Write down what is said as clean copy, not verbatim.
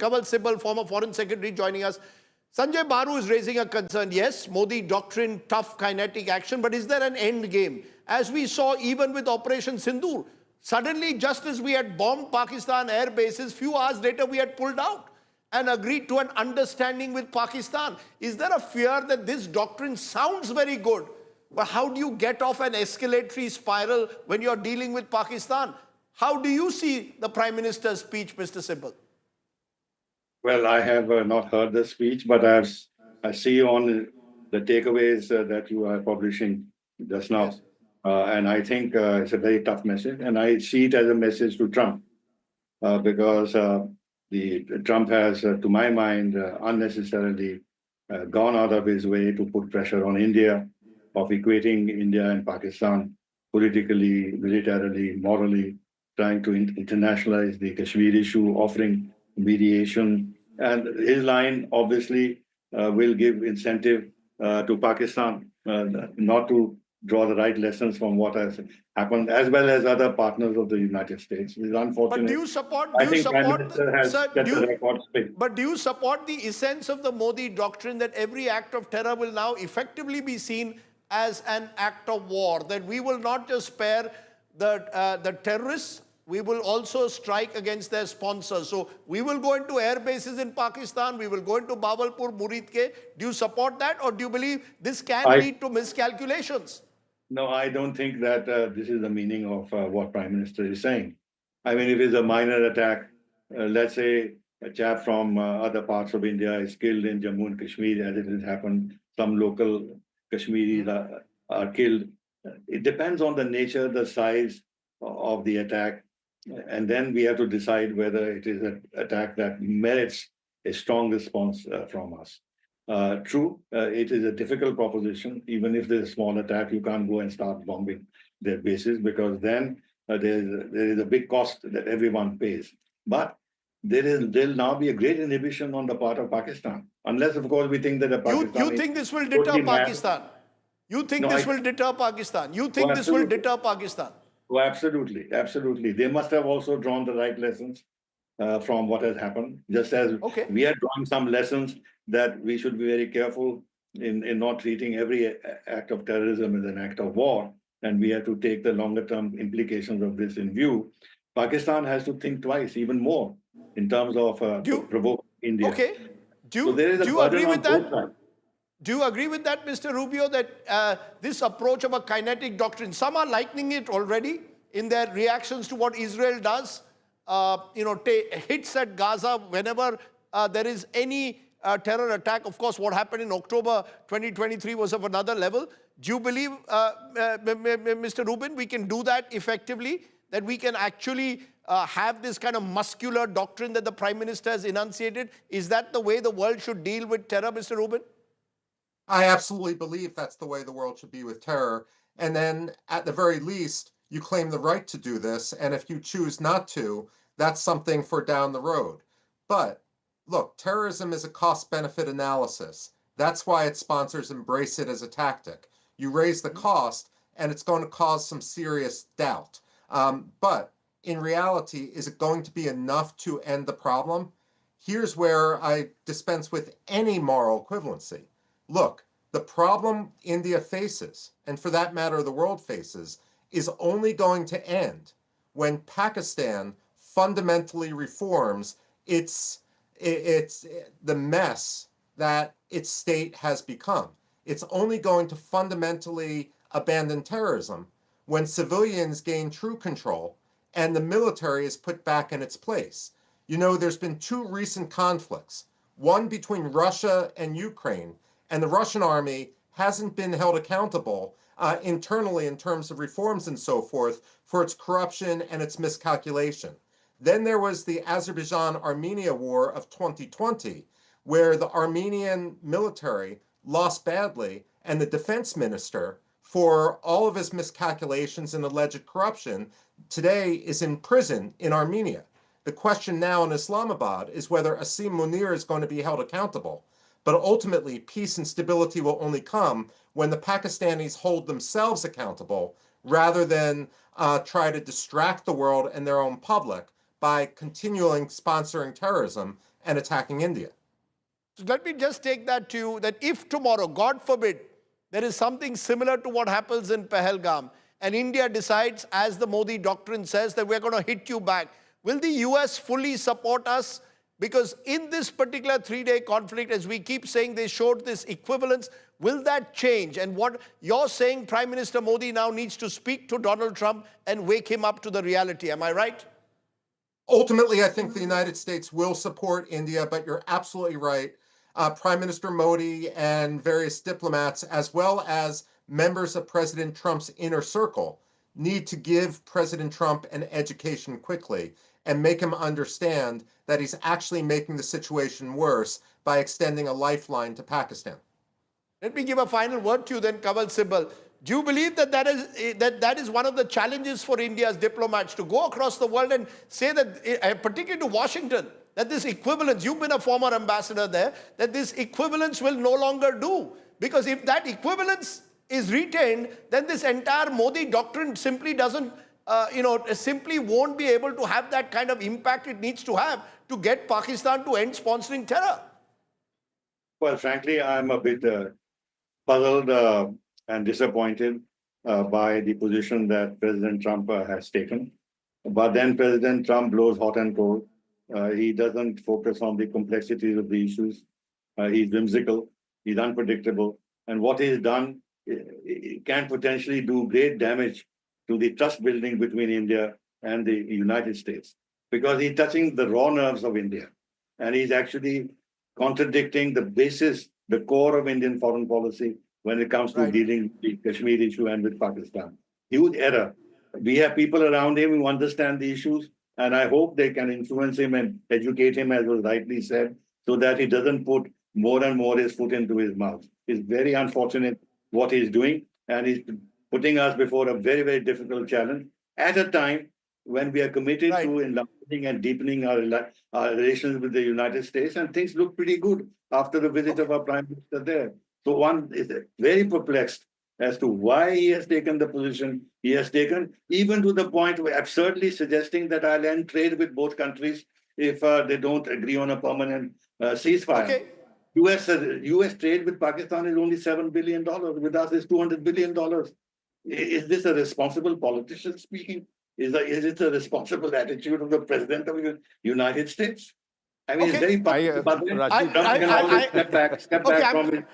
Kamal Sibal, former Foreign Secretary, joining us. Sanjay Baru is raising a concern. Yes, Modi doctrine, tough kinetic action, but is there an end game? As we saw even with Operation Sindoor, suddenly, just as we had bombed Pakistan air bases, few hours later we had pulled out and agreed to an understanding with Pakistan. Is there a fear that this doctrine sounds very good, but how do you get off an escalatory spiral when you're dealing with Pakistan? How do you see the Prime Minister's speech, Mr. Sibal? Well, I have not heard the speech, but I see on the takeaways that you are publishing just now. Yes. And I think it's a very tough message. And I see it as a message to Trump because Trump has, to my mind, unnecessarily gone out of his way to put pressure on India, of equating India and Pakistan politically, militarily, morally, trying to internationalize the Kashmir issue, offering mediation. And his line obviously will give incentive to Pakistan not to draw the right lessons from what has happened, as well as other partners of the United States. It's unfortunate. But do you support, But do you support the essence of the Modi doctrine that every act of terror will now effectively be seen as an act of war, that we will not just spare the terrorists, we will also strike against their sponsors? So we will go into air bases in Pakistan, we will go into Bawalpur, Muridke. Do you support that, or do you believe this can lead to miscalculations? No, I don't think that this is the meaning of what Prime Minister is saying. I mean, if it's a minor attack, let's say a chap from other parts of India is killed in Jammu and Kashmir, as it has happened, some local Kashmiris are killed. It depends on the nature, the size of the attack. And then we have to decide whether it is an attack that merits a strong response from us. True, it is a difficult proposition. Even if there's a small attack, you can't go and start bombing their bases, because then there is a big cost that everyone pays. But there'll now be a great inhibition on the part of Pakistan, unless, of course, we think that you think this will deter Pakistan? You think this will deter Pakistan? You think this will deter Pakistan? Oh, absolutely, absolutely. They must have also drawn the right lessons from what has happened, just as we are drawing some lessons that we should be very careful in not treating every act of terrorism as an act of war, and we have to take the longer-term implications of this in view. Pakistan has to think twice, even more, in terms of provoking India. Okay. Do you agree with that? Do you agree with that, Mr. Rubio, that this approach of a kinetic doctrine, some are likening it already in their reactions to what Israel does, hits at Gaza whenever there is any terror attack? Of course, what happened in October 2023 was of another level. Do you believe, Mr. Rubin, we can do that effectively, that we can actually have this kind of muscular doctrine that the Prime Minister has enunciated? Is that the way the world should deal with terror, Mr. Rubin? I absolutely believe that's the way the world should be with terror. And then, at the very least, you claim the right to do this, and if you choose not to, that's something for down the road. But, look, terrorism is a cost-benefit analysis. That's why its sponsors embrace it as a tactic. You raise the cost, and it's going to cause some serious doubt. But, in reality, is it going to be enough to end the problem? Here's where I dispense with any moral equivalency. Look, the problem India faces, and for that matter the world faces, is only going to end when Pakistan fundamentally reforms the mess that its state has become. It's only going to fundamentally abandon terrorism when civilians gain true control and the military is put back in its place. You know, there's been two recent conflicts, one between Russia and Ukraine, and the Russian army hasn't been held accountable internally in terms of reforms and so forth for its corruption and its miscalculation. Then there was the Azerbaijan-Armenia war of 2020, where the Armenian military lost badly, and the defense minister, for all of his miscalculations and alleged corruption, today is in prison in Armenia. The question now in Islamabad is whether Asim Munir is going to be held accountable. But ultimately, peace and stability will only come when the Pakistanis hold themselves accountable rather than try to distract the world and their own public by continuing sponsoring terrorism and attacking India. So let me just take that to you, that if tomorrow, God forbid, there is something similar to what happens in Pahalgam, and India decides, as the Modi doctrine says, that we're going to hit you back, will the US fully support us? Because in this particular 3-day conflict, as we keep saying, they showed this equivalence. Will that change? And what you're saying, Prime Minister Modi now needs to speak to Donald Trump and wake him up to the reality. Am I right? Ultimately, I think the United States will support India, but you're absolutely right. Prime Minister Modi and various diplomats, as well as members of President Trump's inner circle, need to give President Trump an education quickly and make him understand that he's actually making the situation worse by extending a lifeline to Pakistan. Let me give a final word to you then, Kanwal Sibal. Do you believe that that is one of the challenges for India's diplomats, to go across the world and say that, particularly to Washington, that this equivalence, you've been a former ambassador there, that this equivalence will no longer do? Because if that equivalence is retained, then this entire Modi doctrine simply doesn't, simply won't be able to have that kind of impact it needs to have to get Pakistan to end sponsoring terror. Well, frankly, I'm a bit puzzled and disappointed by the position that President Trump has taken. But then President Trump blows hot and cold. He doesn't focus on the complexities of the issues. He's whimsical, he's unpredictable. And what he's done can potentially do great damage to the trust building between India and the United States, because he's touching the raw nerves of India. And he's actually contradicting the basis, the core of Indian foreign policy when it comes to dealing with the Kashmir issue and with Pakistan. Huge error. We have people around him who understand the issues, and I hope they can influence him and educate him, as was rightly said, so that he doesn't put more and more his foot into his mouth. It's very unfortunate what he's doing, and he's putting us before a very, very difficult challenge at a time when we are committed to enlarging and deepening our relations with the United States, and things look pretty good after the visit of our Prime Minister there. So one is very perplexed as to why he has taken the position he has taken, even to the point of absurdly suggesting that I'll end trade with both countries if they don't agree on a permanent ceasefire. Okay. US trade with Pakistan is only $7 billion. With us, it's $200 billion. Is this a responsible politician speaking? Is it a responsible attitude of the President of the United States? I mean, it's very possible. But then Trump can always step back from it.